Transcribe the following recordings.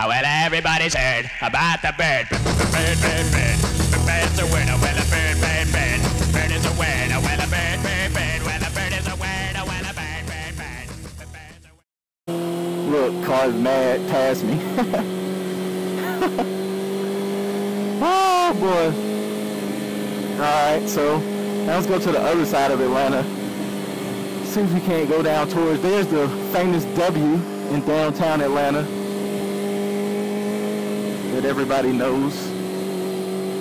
Well, everybody's heard about the bird. Bird, bird, bird. The bird's a word. Well, a bird, bird, bird. Bird is a word. Well, a bird, bird, bird. Well, a bird is a word. Well, a bird, bird, bird. The bird's a word. Look, car's mad past me. Oh boy. Alright, so now let's go to the other side of Atlanta. See if we can't go down towards, there's the famous W in downtown Atlanta that everybody knows,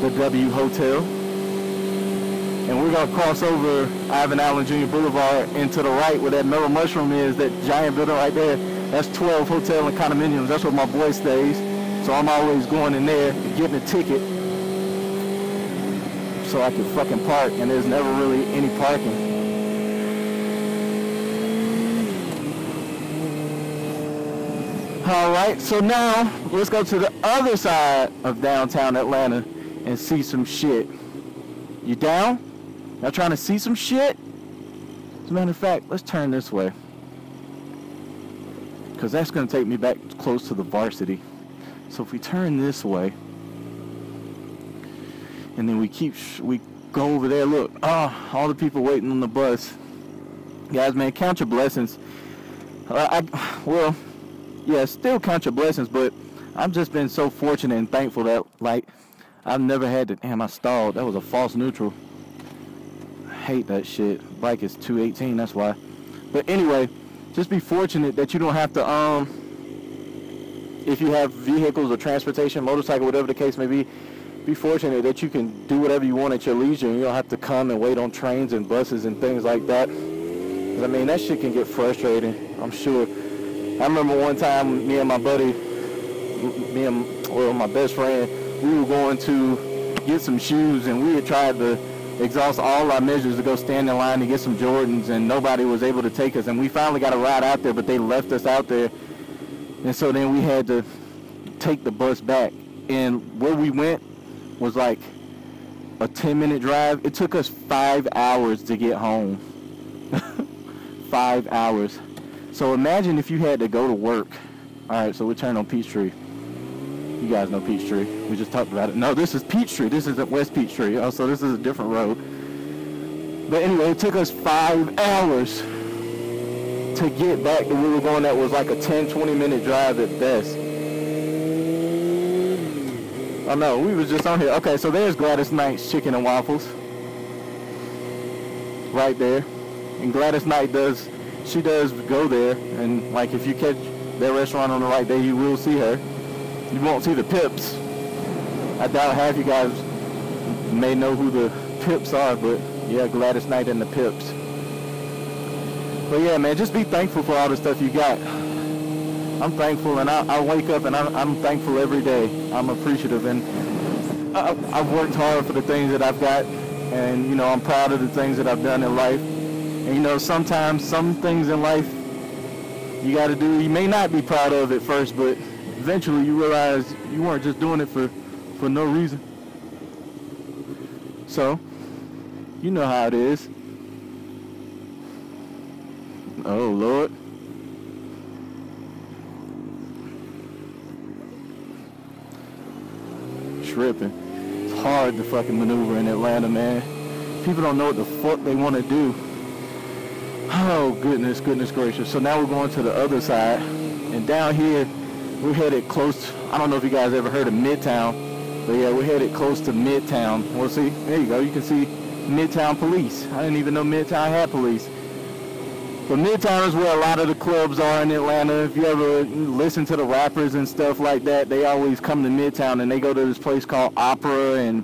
the W Hotel. And we're going to cross over Ivan Allen Jr. Boulevard into the right where that Mellow Mushroom is, that giant building right there. That's 12 hotel and condominiums. That's where my boy stays. So I'm always going in there and getting a ticket so I can fucking park, and there's never really any parking. Alright, so now let's go to the other side of downtown Atlanta and see some shit. You down? Y'all trying to see some shit? As a matter of fact, let's turn this way, because that's going to take me back close to the varsity. So if we turn this way, and then we go over there, look, all the people waiting on the bus. Guys, man, count your blessings. Well, yeah, still count your blessings, but I've just been so fortunate and thankful that, like, I've never had to, damn, I stalled. That was a false neutral. I hate that shit. Bike is 218, that's why. But anyway, just be fortunate that you don't have to, if you have vehicles or transportation, motorcycle, whatever the case may be fortunate that you can do whatever you want at your leisure, and you don't have to come and wait on trains and buses and things like that. 'Cause, I mean, that shit can get frustrating, I'm sure. I remember one time, me and my buddy, my best friend, we were going to get some shoes, and we had tried to exhaust all our measures to go stand in line to get some Jordans, and nobody was able to take us, and we finally got a ride out there, but they left us out there, and so then we had to take the bus back, and where we went was like a 10-minute drive. It took us 5 hours to get home. 5 hours. So imagine if you had to go to work. Alright, so we turn on Peachtree. You guys know Peachtree. We just talked about it. No, this is Peachtree. This is at West Peachtree. Oh, so this is a different road. But anyway, it took us 5 hours to get back to where we were going. That was like a 10-20 minute drive at best. Oh no, we was just on here. Okay, so there's Gladys Knight's Chicken and Waffles. Right there. And Gladys Knight does go there. And like if you catch their restaurant on the right day, you will see her. You won't see the Pips. I doubt half you guys may know who the Pips are, but yeah, Gladys Knight and the Pips. But yeah, man, just be thankful for all the stuff you got. I'm thankful, and I wake up and I'm thankful every day. I'm appreciative, and I've worked hard for the things that I've got, and you know, I'm proud of the things that I've done in life. And you know, sometimes some things in life you got to do, you may not be proud of at first, but eventually you realize you weren't just doing it for no reason. So, you know how it is. Oh Lord. Tripping. It's hard to fucking maneuver in Atlanta, man. People don't know what the fuck they want to do. Oh goodness gracious. So now we're going to the other side, and down here we're headed close. I don't know if you guys ever heard of Midtown, but yeah, we're headed close to Midtown. Well, see, there you go. You can see Midtown Police. I didn't even know Midtown had police. But Midtown is where a lot of the clubs are in Atlanta. If you ever listen to the rappers and stuff like that, they always come to Midtown, and they go to this place called Opera, and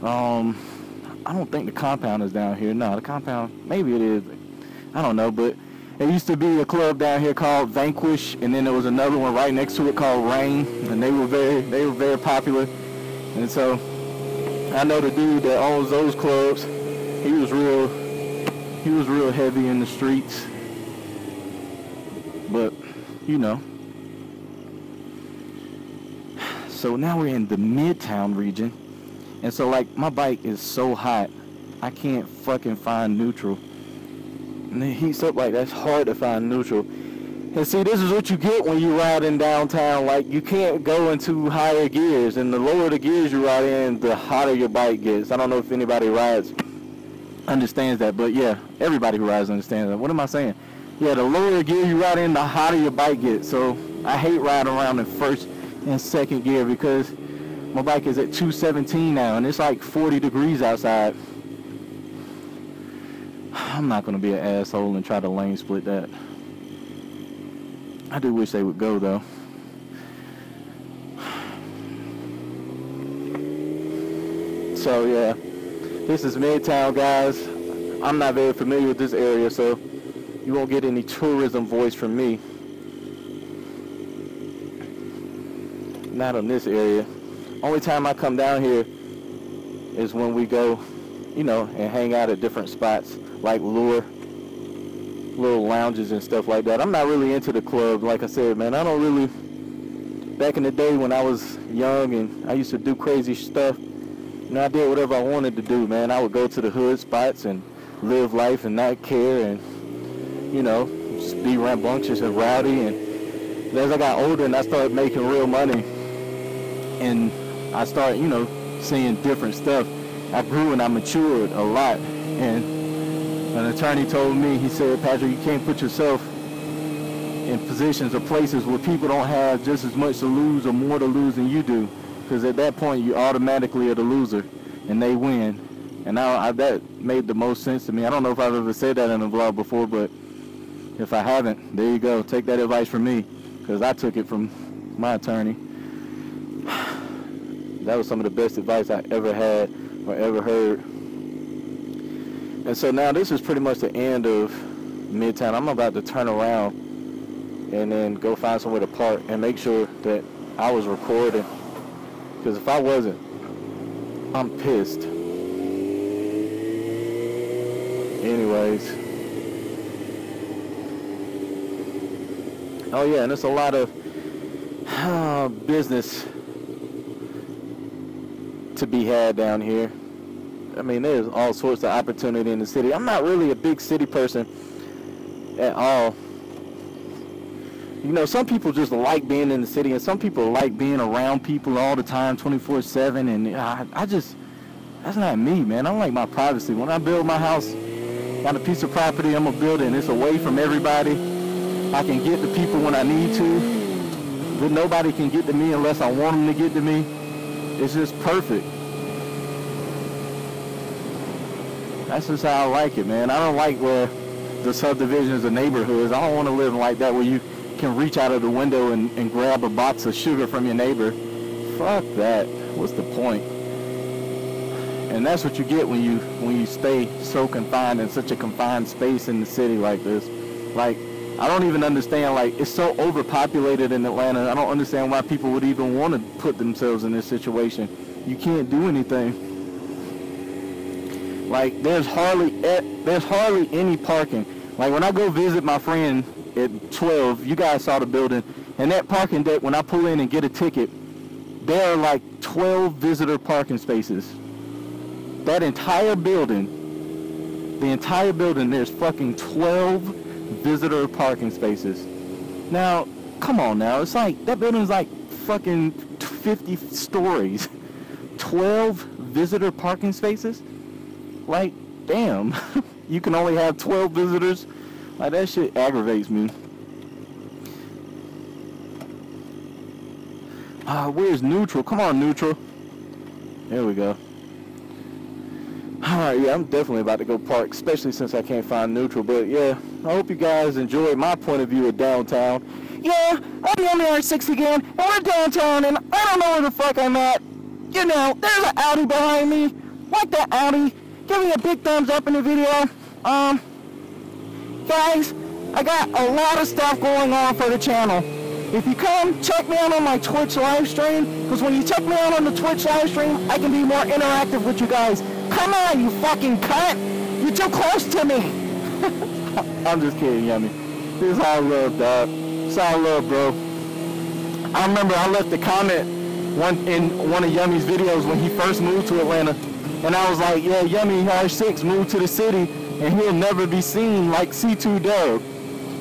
I don't think the Compound is down here. No, the Compound, maybe it is. I don't know, but there used to be a club down here called Vanquish, and then there was another one right next to it called Rain, and they were very popular. And so I know the dude that owns those clubs. He was real heavy in the streets, but you know. So now we're in the Midtown region, and so like my bike is so hot, I can't fucking find neutral. And it heats up like that's hard to find neutral. And see, this is what you get when you ride in downtown. Like, you can't go into higher gears, and the lower the gears you ride in, the hotter your bike gets. I don't know if anybody rides understands that, but yeah, everybody who rides understands that. What am I saying? Yeah, the lower the gear you ride in, the hotter your bike gets. So I hate riding around in first and second gear because my bike is at 217 now, and it's like 40 degrees outside. I'm not going to be an asshole and try to lane split that. I do wish they would go, though. So, yeah. This is Midtown, guys. I'm not very familiar with this area, so you won't get any tourism voice from me. Not on this area. Only time I come down here is when we go, you know, and hang out at different spots, like little lounges and stuff like that. I'm not really into the club, like I said, man. I don't really, back in the day when I was young and I used to do crazy stuff, you know, I did whatever I wanted to do, man. I would go to the hood spots and live life and not care and, you know, just be rambunctious and rowdy. And as I got older and I started making real money and I started, you know, seeing different stuff, I grew and I matured a lot. And an attorney told me, he said, Patrick, you can't put yourself in positions or places where people don't have just as much to lose or more to lose than you do. Because at that point, you automatically are the loser, and they win. And that made the most sense to me. I don't know if I've ever said that in a vlog before, but if I haven't, there you go. Take that advice from me, because I took it from my attorney. That was some of the best advice I ever had or ever heard. And so now this is pretty much the end of Midtown. I'm about to turn around and then go find somewhere to park and make sure that I was recording. Because if I wasn't, I'm pissed. Anyways. Oh yeah, and there's a lot of business to be had down here. I mean, there's all sorts of opportunity in the city. I'm not really a big city person at all. You know, some people just like being in the city, and some people like being around people all the time, 24/7, and I just, that's not me, man. I like my privacy. When I build my house, got a piece of property, I'm going to build it, and it's away from everybody. I can get to people when I need to, but nobody can get to me unless I want them to get to me. It's just perfect. That's just how I like it, man. I don't like where the subdivisions of neighborhoods. I don't want to live like that where you can reach out of the window and grab a box of sugar from your neighbor. Fuck that. What's the point? And that's what you get when you stay so confined in such a confined space in the city like this. Like, I don't even understand, like, it's so overpopulated in Atlanta. I don't understand why people would even want to put themselves in this situation. You can't do anything. Like, there's hardly any parking. Like, when I go visit my friend at 12, you guys saw the building, and that parking deck, when I pull in and get a ticket, there are like 12 visitor parking spaces. That entire building, there's fucking 12 visitor parking spaces. Now, come on now, it's like, that building's like fucking 50 stories. 12 visitor parking spaces? Like, damn, you can only have 12 visitors? Like, that shit aggravates me. Where's neutral? Come on, neutral. There we go. Alright, yeah, I'm definitely about to go park, especially since I can't find neutral. But yeah, I hope you guys enjoyed my point of view of downtown. Yeah, I'm on the R6 again, and we're downtown, and I don't know where the fuck I'm at. You know, there's an Audi behind me. Like that Audi. Give me a big thumbs up in the video. Guys, I got a lot of stuff going on for the channel. If you come, check me out on my Twitch live stream, because when you check me out on the Twitch live stream, I can be more interactive with you guys. Come on, you fucking cunt! You're too close to me! I'm just kidding, Yummy. This is all love, dog. It's all love, bro. I remember I left a comment in one of Yummy's videos when he first moved to Atlanta, and I was like, yeah, Yummy R6 moved to the city, and he'll never be seen like C2 Dub.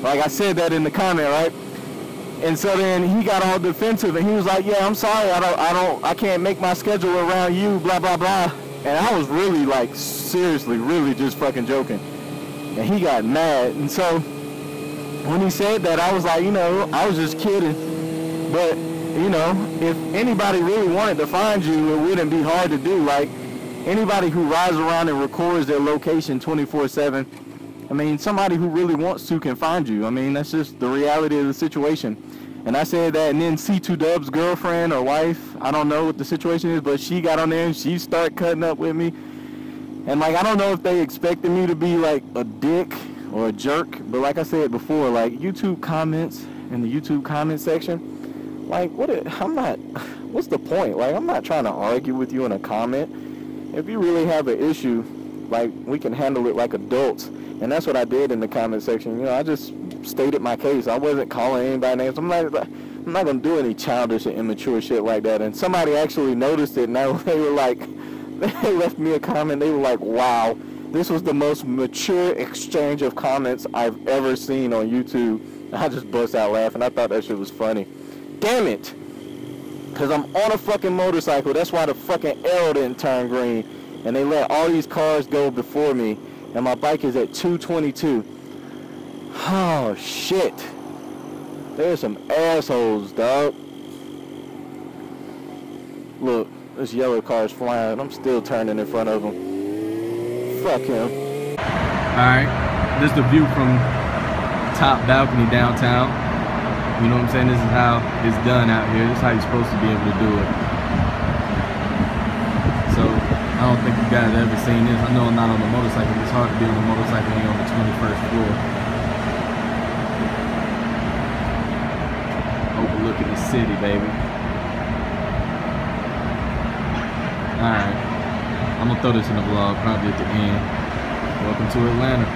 Like I said that in the comment, right? And so then he got all defensive and he was like, yeah, I'm sorry, I can't make my schedule around you, blah, blah, blah. And I was really like, seriously, really just fucking joking. And he got mad. And so when he said that, I was like, you know, I was just kidding. But, you know, if anybody really wanted to find you, it wouldn't be hard to do. Like, anybody who rides around and records their location 24/7, I mean, somebody who really wants to can find you. I mean, that's just the reality of the situation. And I said that, and then C2 Dub's girlfriend or wife, I don't know what the situation is, but she got on there and she started cutting up with me. And like, I don't know if they expected me to be like a dick or a jerk, but like I said before, like YouTube comments in the YouTube comment section, like what's the point? Like, I'm not trying to argue with you in a comment. If you really have an issue, like, we can handle it like adults. And that's what I did in the comment section. You know, I just stated my case. I wasn't calling anybody names. I'm not gonna do any childish and immature shit like that. And somebody actually noticed it, and they were like, they left me a comment. They were like, wow, this was the most mature exchange of comments I've ever seen on YouTube. And I just bust out laughing. I thought that shit was funny. Damn it. Because I'm on a fucking motorcycle. That's why the fucking arrow didn't turn green. And they let all these cars go before me. And my bike is at 222. Oh, shit. There's some assholes, dog. Look, this yellow car's flying. I'm still turning in front of him. Fuck him. Alright, this is the view from top balcony downtown. You know what I'm saying? This is how it's done out here. This is how you're supposed to be able to do it. So, I don't think you guys have ever seen this. I know I'm not on the motorcycle. It's hard to be on a motorcycle when you're on the 21st floor. Overlooking the city, baby. Alright. I'm gonna throw this in the vlog probably at the end. Welcome to Atlanta.